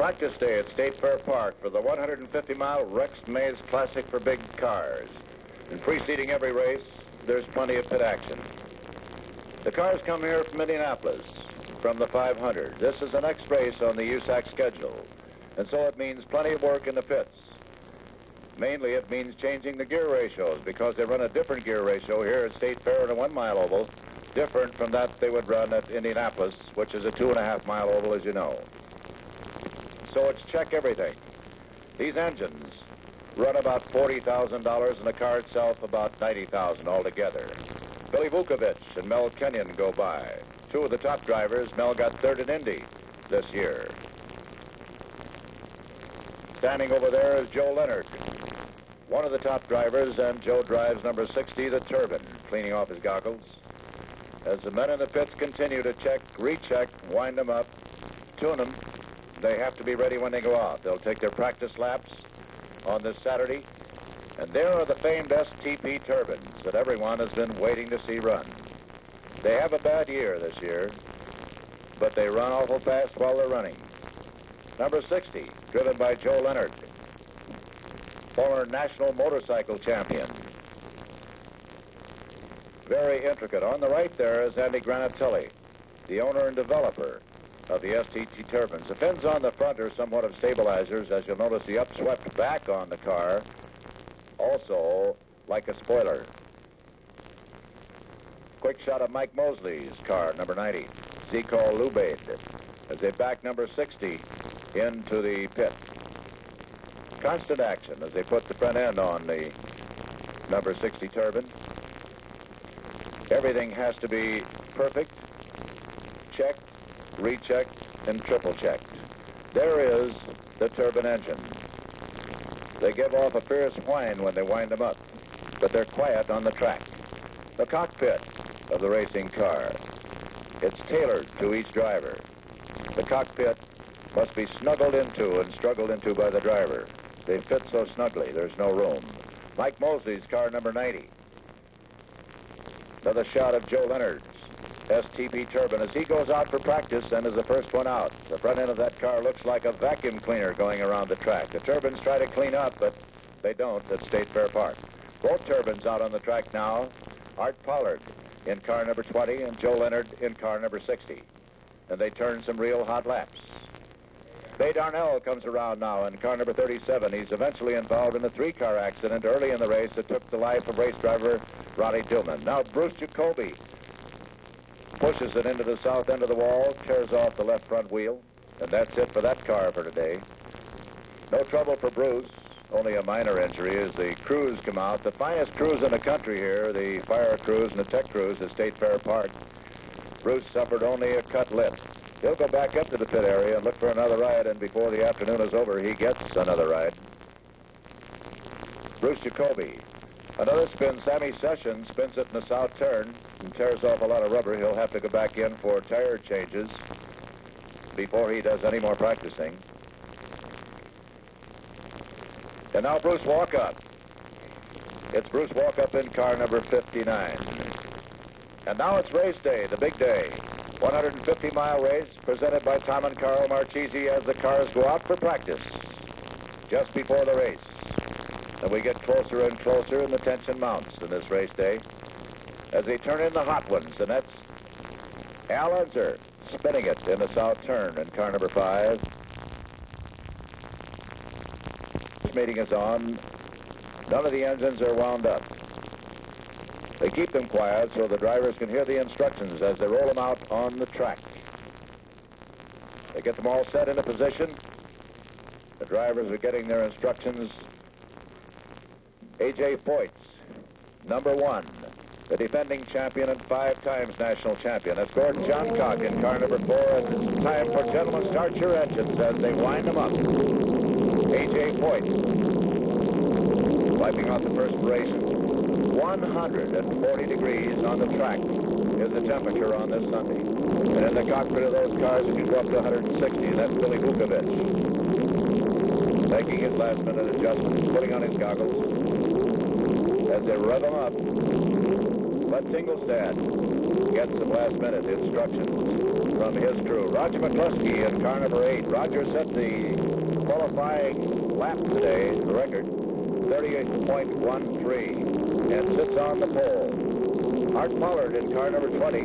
Practice day at State Fair Park for the 150-mile Rex Maze Classic for big cars. And preceding every race, there's plenty of pit action. The cars come here from Indianapolis, from the 500. This is the next race on the USAC schedule, and so it means plenty of work in the pits. Mainly it means changing the gear ratios, because they run a different gear ratio here at State Fair in a 1-mile oval, different from that they would run at Indianapolis, which is a 2.5-mile oval, as you know. So it's check everything. These engines run about $40,000, and the car itself about $90,000 altogether. Billy Vukovich and Mel Kenyon go by. Two of the top drivers. Mel got third in Indy this year. Standing over there is Joe Leonard, one of the top drivers, and Joe drives number 60, the Turbine, cleaning off his goggles. As the men in the pits continue to check, recheck, wind them up, tune them, they have to be ready when they go out. They'll take their practice laps on this Saturday, and there are the famed STP turbines that everyone has been waiting to see run. They have a bad year this year, but they run awful fast while they're running. Number 60, driven by Joe Leonard, former national motorcycle champion. Very intricate. On the right there is Andy Granatelli, the owner and developer of the STT turbines. The fins on the front are somewhat of stabilizers, as you'll notice the upswept back on the car, also like a spoiler. Quick shot of Mike Mosley's car, number 90, Zico Lubaid, as they back number 60 into the pit. Constant action as they put the front end on the number 60 turbine. Everything has to be perfect, checked, rechecked, and triple checked. There is the turbine engine. They give off a fierce whine when they wind them up, but they're quiet on the track. The cockpit of the racing car, it's tailored to each driver. The cockpit must be snuggled into and struggled into by the driver. They fit so snugly, there's no room. Mike Mosley's car, number 90. Another shot of Joe Leonard's STP turbine as he goes out for practice and is the first one out. The front end of that car looks like a vacuum cleaner going around the track. The turbines try to clean up, but they don't at State Fair Park. Both turbines out on the track now. Art Pollard in car number 20 and Joe Leonard in car number 60. And they turn some real hot laps. Bay Darnell comes around now in car number 37. He's eventually involved in a 3-car accident early in the race that took the life of race driver Ronnie Dillman. Now Bruce Jacoby pushes it into the south end of the wall, tears off the left front wheel, and that's it for that car for today. No trouble for Bruce, only a minor injury as the crews come out. The finest crews in the country here, the fire crews and the tech crews at State Fair Park. Bruce suffered only a cut lip. He'll go back up to the pit area and look for another ride, and before the afternoon is over, he gets another ride. Bruce Jacoby. Another spin. Sammy Sessions spins it in the south turn and tears off a lot of rubber. He'll have to go back in for tire changes before he does any more practicing. And now Bruce Walkup. It's Bruce Walkup in car number 59. And now it's race day, the big day. 150-mile race presented by Tom and Carl Marchese as the cars go out for practice just before the race. And we get closer and closer, and the tension mounts in this race day as they turn in the hot ones. And that's Al Unser spinning it in the south turn in car number 5. This meeting is on. None of the engines are wound up. They keep them quiet so the drivers can hear the instructions as they roll them out on the track. They get them all set into position. The drivers are getting their instructions. A.J. Foyt's, number 1, the defending champion and 5 times national champion. That's Gordon Johncock in car number 4. And it's time for gentlemen, start your engines as they wind them up. A.J. Foyt, wiping off the perspiration. 140 degrees on the track is the temperature on this Sunday. And in the cockpit of those cars, it can go up to 160, and that's Billy Vukovich. Making his last-minute adjustments, putting on his goggles. As they rev him up, Bud Tingelstad gets some last-minute instructions. from his crew. Roger McCluskey in car number 8. Roger set the qualifying lap today, the record, 38.13, and sits on the pole. Art Pollard in car number 20,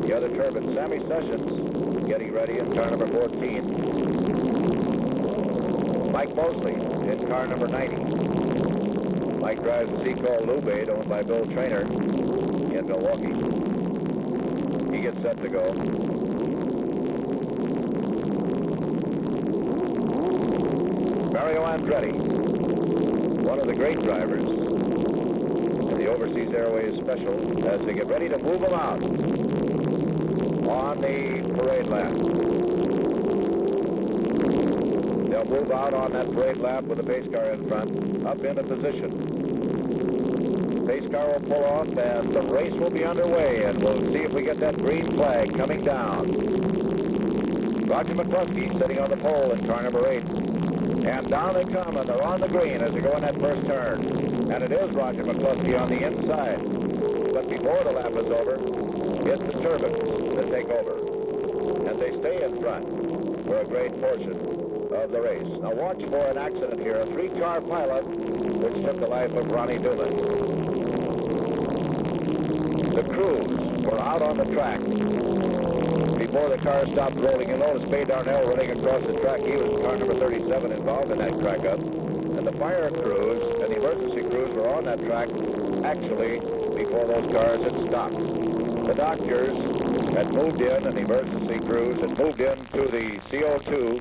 the other turbine. Sammy Sessions getting ready in car number 14. Mike Mosley in car number 90. Mike drives a Seacall Lube owned by Bill Traynor in Milwaukee. He gets set to go. Mario Andretti, one of the great drivers in the Overseas Airways Special, as they get ready to move them out on the parade lap. They'll move out on that parade lap with the pace car in front, up into position. Pace car will pull off and the race will be underway, and we'll see if we get that green flag coming down. Roger McCluskey sitting on the pole in car number 8. And down they come, and they're on the green as they go in that first turn. And it is Roger McCluskey on the inside. But before the lap is over, it's the turbines that take over. And they stay in front for a great portion of the race. Now watch for an accident here. A 3-car pilot which took the life of Ronnie Newman. The crews were out on the track before the car stopped rolling. You notice Bay Darnell running across the track. He was car number 37 involved in that crack up. And the fire crews and the emergency crews were on that track actually before those cars had stopped. The doctors had moved in, and the emergency crews had moved into the CO2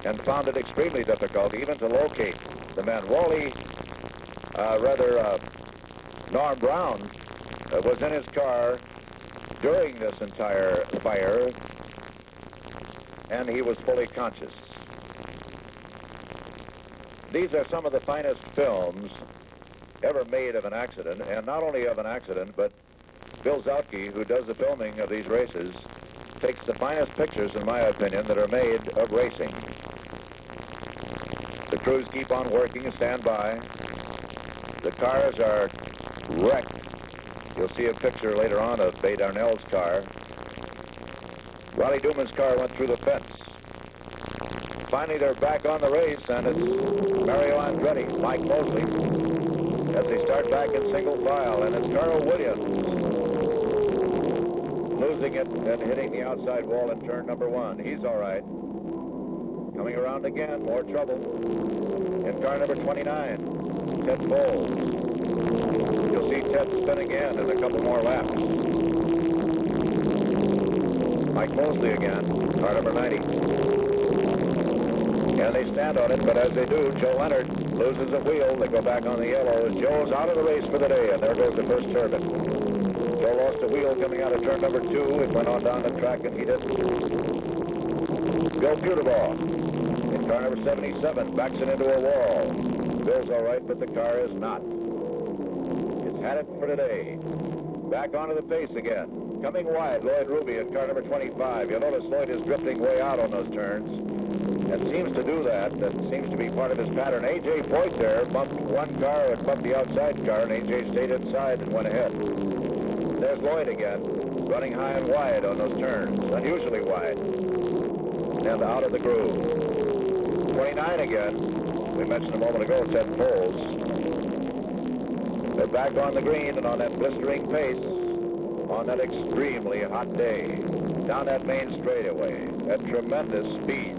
and found it extremely difficult even to locate the men. Norm Brown was in his car during this entire fire, and he was fully conscious. These are some of the finest films ever made of an accident, and not only of an accident, but Bill Zautke, who does the filming of these races, takes the finest pictures, in my opinion, that are made of racing. The crews keep on working and stand by. The cars are wrecked. You'll see a picture later on of Bay Darnell's car. Ronnie Newman's car went through the fence. Finally, they're back on the race, and it's Mario Andretti, Mike Mosley, as they start back in single file, and it's Carl Williams losing it and hitting the outside wall in turn number 1. He's all right. Coming around again, more trouble. In car number 29, Ted Bowles. You'll see Ted spin again in a couple more laps. Mike Mosley again, car number 90. And they stand on it, but as they do, Joe Leonard loses a wheel. They go back on the yellow as Joe's out of the race for the day, and there goes the first turbine. Joe lost a wheel coming out of turn number 2. It went on down the track, and he didn't. Bill Butebaugh in car number 77 backs it into a wall. Bill's all right, but the car is not. It's had it for today. Back onto the pace again. Coming wide, Lloyd Ruby in car number 25. You'll notice Lloyd is drifting way out on those turns. And seems to do that. That seems to be part of his pattern. A.J. Foyt there bumped one car and bumped the outside car, and A.J. stayed inside and went ahead. There's Lloyd again, running high and wide on those turns, unusually wide. And out of the groove. 29 again. We mentioned a moment ago, Ted Bowles. They're back on the green and on that blistering pace on that extremely hot day. Down that main straightaway at tremendous speed.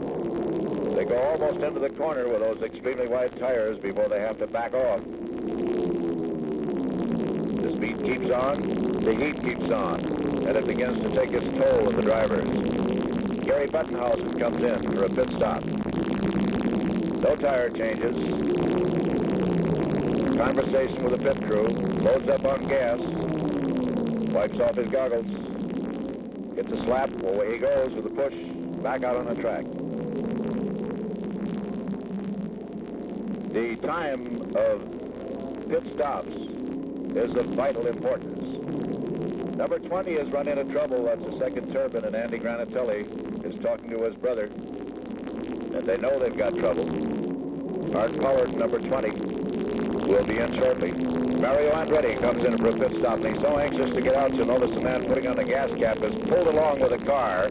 They go almost into the corner with those extremely wide tires before they have to back off. The speed keeps on, the heat keeps on, and it begins to take its toll with the drivers. Gary Buttenhausen comes in for a pit stop. No tire changes. Conversation with the pit crew. Loads up on gas. Wipes off his goggles. Gets a slap. Away he goes with a push. Back out on the track. The time of pit stops is of vital importance. Number 20 has run into trouble. That's the second turbine, and Andy Granatelli is talking to his brother, and they know they've got trouble. Art Pollard, number 20, will be in shortly. Mario Andretti comes in for a pit stop, and he's so anxious to get out, you'll notice the man putting on the gas cap is pulled along with the car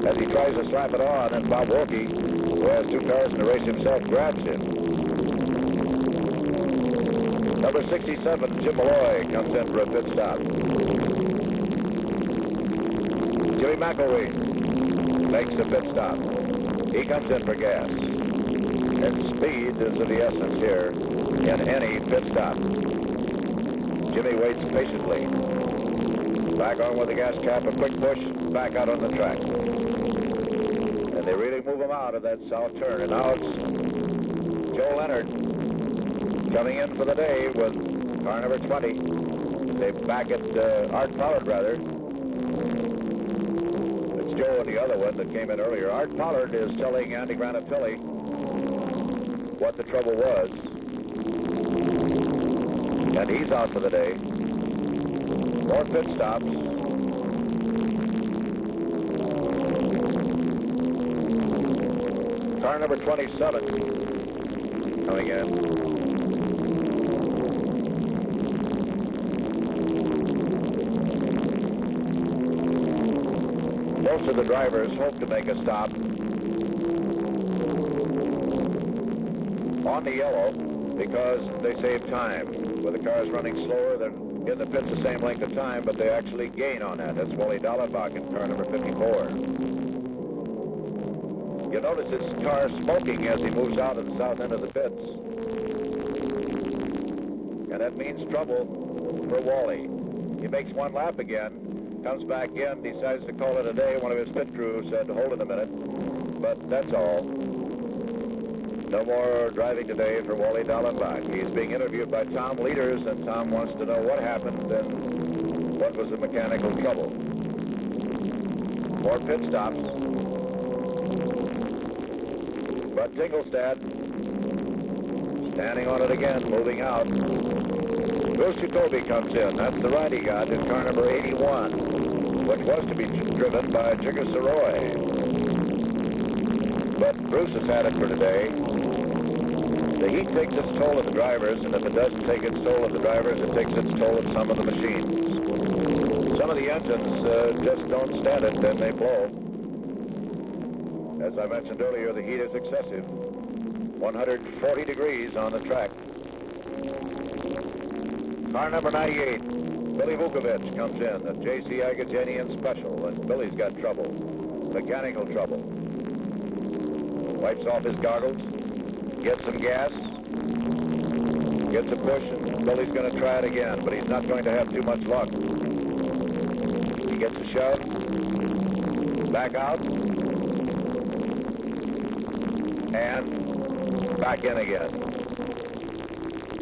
as he tries to slap it on, and Bob Wilkie, who has 2 cars in the race himself, grabs him. Number 67, Jim Malloy, comes in for a pit stop. Jimmy McElwee makes the pit stop. He comes in for gas. And speed is of the essence here in any pit stop. Jimmy waits patiently. Back on with the gas cap, a quick push, back out on the track. And they really move him out of that south turn. And now it's Joe Leonard coming in for the day with car number 20. They back at Art Pollard, rather. It's Joe and the other one that came in earlier. Art Pollard is telling Andy Granatelli what the trouble was. And he's out for the day. More pit stops. Car number 27 coming in. Most of the drivers hope to make a stop on the yellow because they save time. With the cars running slower, they're in the pits the same length of time, but they actually gain on that. That's Wally Dallenbach in car number 54. You notice his car smoking as he moves out of the south end of the pits. And that means trouble for Wally. He makes one lap again, comes back in, decides to call it a day. One of his pit crew said, hold it a minute. But that's all. No more driving today for Wally Dallenbach. He's being interviewed by Tom Leaders, and Tom wants to know what happened and what was the mechanical trouble. More pit stops. But Tingelstad standing on it again, moving out. Bruce Jacoby comes in. That's the ride he got in car number 81, which was to be driven by Jigger Saroy. But Bruce has had it for today. The heat takes its toll of the drivers, and if it doesn't take its toll of the drivers, it takes its toll of some of the machines. Some of the engines just don't stand it, and they blow. As I mentioned earlier, the heat is excessive. 140 degrees on the track. Car number 98, Billy Vukovic comes in, a J.C. Agajanian special, and Billy's got trouble, mechanical trouble. Wipes off his goggles, gets some gas, gets a push, and Billy's going to try it again, but he's not going to have too much luck. He gets a shove, back out, and back in again.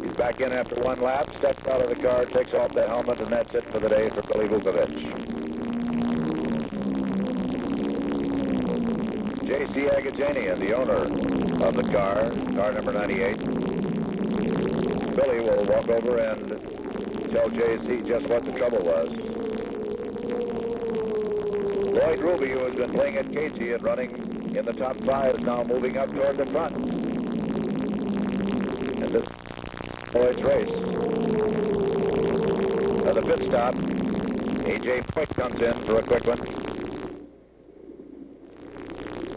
He's back in after one lap, steps out of the car, takes off the helmet, and that's it for the day for Billy Vukovic. J.C. Agajanian, the owner of the car number 98. Billy will walk over and tell J.C. just what the trouble was. Lloyd Ruby, who has been playing at Casey and running in the top 5, is now moving up toward the front. And this Lloyd's race. At the pit stop, A.J. Quick comes in for a quick one.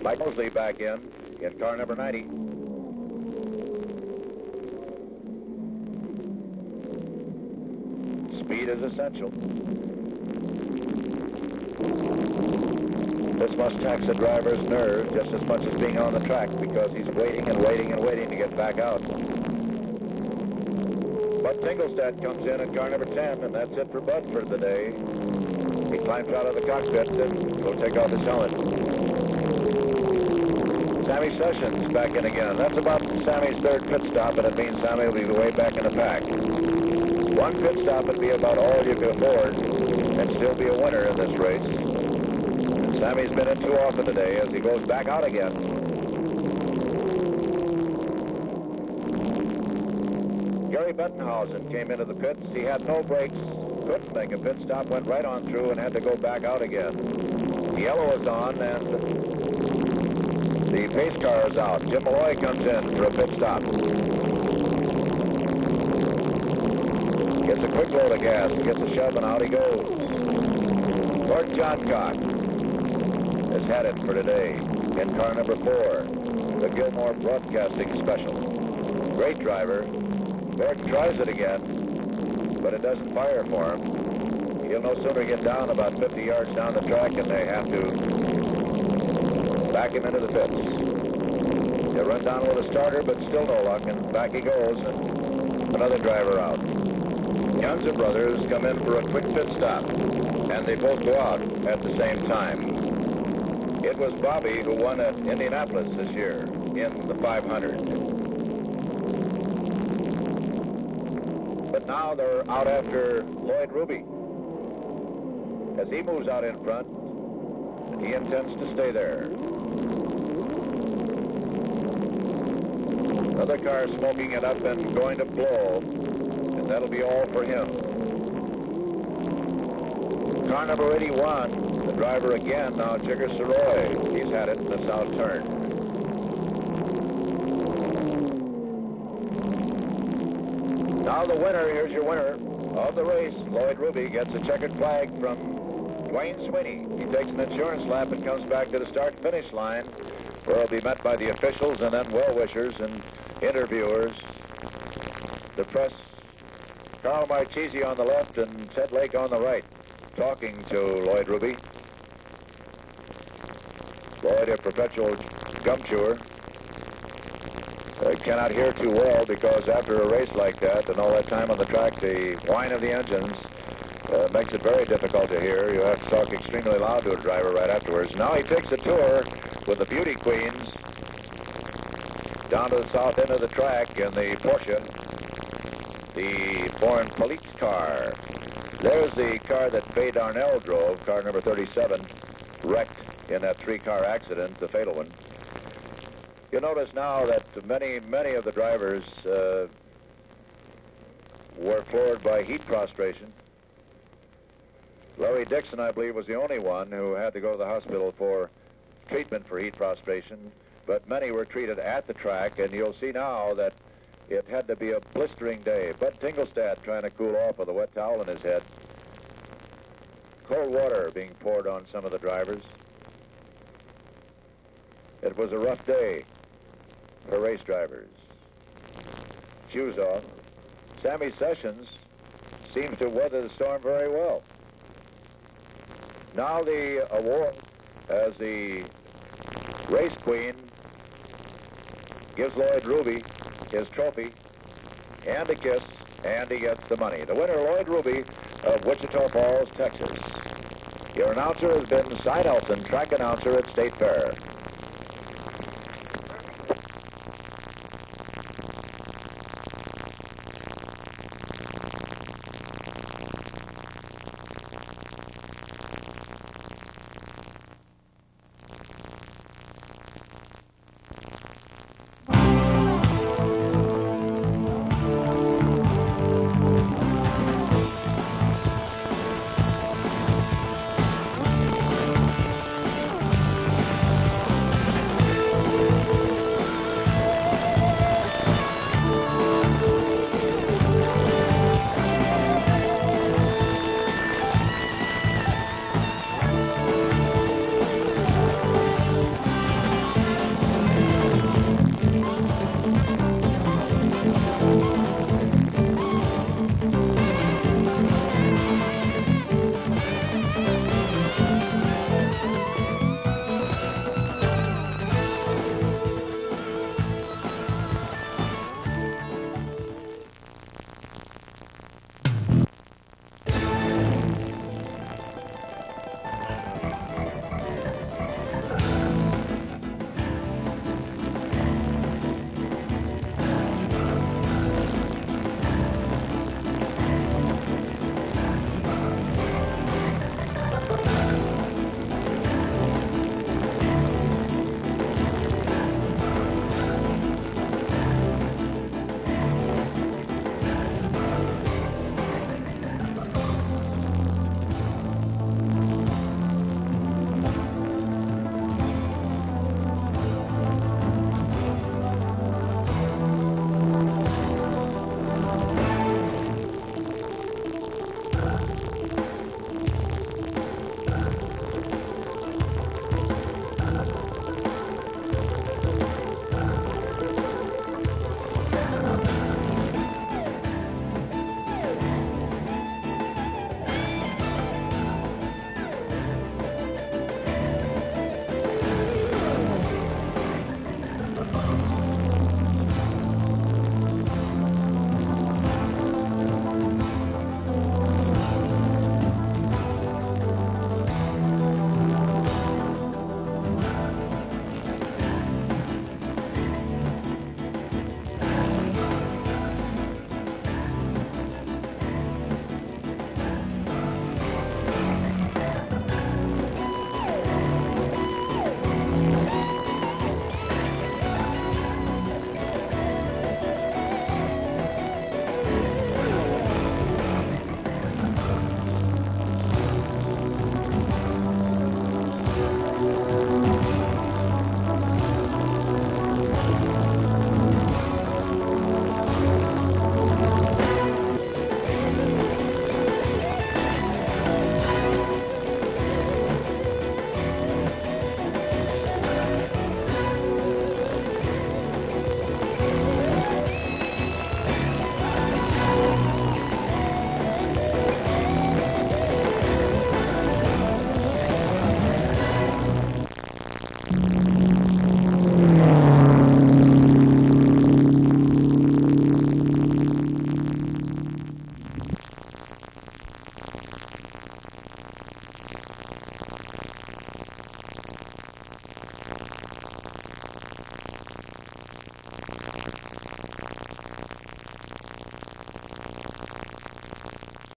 Mike Mosley back in car number 90. Speed is essential. This must tax the driver's nerves just as much as being on the track because he's waiting and waiting and waiting to get back out. Bud Tingelstad comes in car number 10, and that's it for Bud for the day. He climbs out of the cockpit and will take off his helmet. Sammy Sessions back in again. That's about Sammy's third pit stop, and it means Sammy will be way back in the pack. One pit stop would be about all you can afford and still be a winner in this race. And Sammy's been in too often today as he goes back out again. Gary Bettenhausen came into the pits. He had no brakes, couldn't make a pit stop, went right on through and had to go back out again. The yellow is on, and the pace car is out. Jim Malloy comes in for a pit stop. Gets a quick load of gas and gets a shove, and out he goes. Lord Johncock has had it for today in car number 4, the Gilmore Broadcasting Special. Great driver. Gordon tries it again, but it doesn't fire for him. He'll no sooner get down about 50 yards down the track, and they have to back him into the pits. He'll run down with a starter, but still no luck, and back he goes, and another driver out. Young's brothers come in for a quick pit stop, and they both go out at the same time. It was Bobby who won at Indianapolis this year in the 500. But now they're out after Lloyd Ruby. As he moves out in front, he intends to stay there. Another car smoking it up and going to blow, and that'll be all for him. Car number 81, the driver again, now Jigger Saroy. He's had it in the south turn. Now the winner, here's your winner of the race. Lloyd Ruby gets a checkered flag from Wayne Sweeney. He takes an insurance lap and comes back to the start-finish line, where he'll be met by the officials and then well-wishers and interviewers. The press, Carl Marchese on the left and Ted Lake on the right, talking to Lloyd Ruby. Lloyd, a perpetual gum chewer, cannot hear too well, because after a race like that and all that time on the track, the whine of the engines makes it very difficult to hear. You have to talk extremely loud to a driver right afterwards. Now he takes a tour with the Beauty Queens down to the south end of the track in the Porsche, the foreign police car. There's the car that Faye Darnell drove, car number 37, wrecked in that 3-car accident, the fatal one. You notice now that many of the drivers were floored by heat prostration. Larry Dixon, I believe, was the only one who had to go to the hospital for treatment for heat prostration, but many were treated at the track, and you'll see now that it had to be a blistering day. Bud Tingelstad trying to cool off with a wet towel in his head. Cold water being poured on some of the drivers. It was a rough day for race drivers. Shoes off. Sammy Sessions seems to weather the storm very well. Now the award as the race queen gives Lloyd Ruby his trophy and a kiss, and he gets the money. The winner, Lloyd Ruby of Wichita Falls, Texas. Your announcer has been Cy Nelson, track announcer at State Fair.